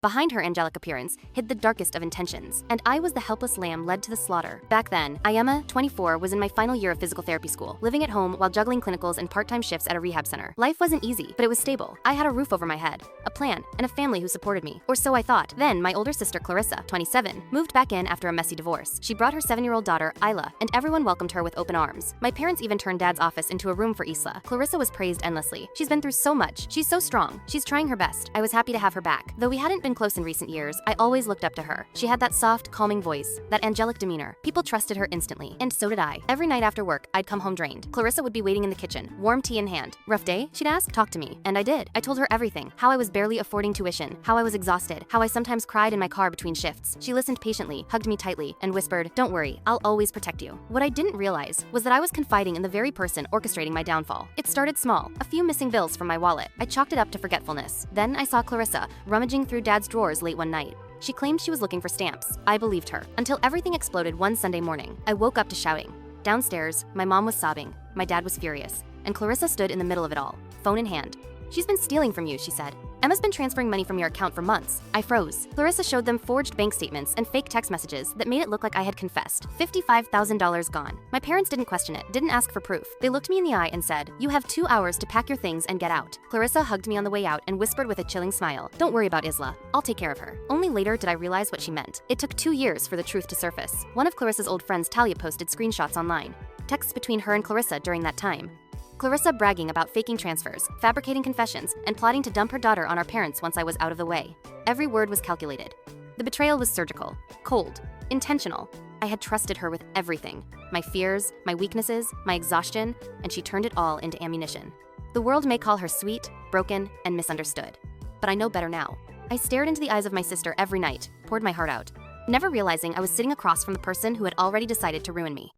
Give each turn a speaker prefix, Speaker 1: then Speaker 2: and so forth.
Speaker 1: Behind her angelic appearance hid the darkest of intentions, and I was the helpless lamb led to the slaughter. Back then, I, Emma, 24, was in my final year of physical therapy school, living at home while juggling clinicals and part-time shifts at a rehab center. Life wasn't easy, but it was stable. I had a roof over my head, a plan, and a family who supported me. Or so I thought. Then, my older sister, Clarissa, 27, moved back in after a messy divorce. She brought her 7-year-old daughter, Isla, and everyone welcomed her with open arms. My parents even turned Dad's office into a room for Isla. Clarissa was praised endlessly. She's been through so much. She's so strong. She's trying her best. I was happy to have her back. Though we hadn't been close in recent years, I always looked up to her. She had that soft, calming voice, that angelic demeanor. People trusted her instantly, and so did I. Every night after work, I'd come home drained. Clarissa would be waiting in the kitchen, warm tea in hand. "Rough day?" she'd ask. "Talk to me." And I did. I told her everything. How I was barely affording tuition, how I was exhausted, how I sometimes cried in my car between shifts. She listened patiently, hugged me tightly, and whispered, "Don't worry, I'll always protect you." What I didn't realize was that I was confiding in the very person orchestrating my downfall. It started small, a few missing bills from my wallet. I chalked it up to forgetfulness. Then I saw Clarissa rummaging through Dad's drawers late one night. She claimed she was looking for stamps. I believed her, until everything exploded one Sunday morning. I woke up to shouting. Downstairs, my mom was sobbing, my dad was furious, and Clarissa stood in the middle of it all, phone in hand. "She's been stealing from you," she said. "Emma's been transferring money from your account for months." I froze. Clarissa showed them forged bank statements and fake text messages that made it look like I had confessed. $55,000 gone. My parents didn't question it, didn't ask for proof. They looked me in the eye and said, "You have 2 hours to pack your things and get out." Clarissa hugged me on the way out and whispered with a chilling smile, "Don't worry about Isla. I'll take care of her." Only later did I realize what she meant. It took 2 years for the truth to surface. One of Clarissa's old friends, Talia, posted screenshots online. Texts between her and Clarissa during that time. Clarissa bragging about faking transfers, fabricating confessions, and plotting to dump her daughter on our parents once I was out of the way. Every word was calculated. The betrayal was surgical, cold, intentional. I had trusted her with everything. My fears, my weaknesses, my exhaustion, and she turned it all into ammunition. The world may call her sweet, broken, and misunderstood. But I know better now. I stared into the eyes of my sister every night, poured my heart out, never realizing I was sitting across from the person who had already decided to ruin me.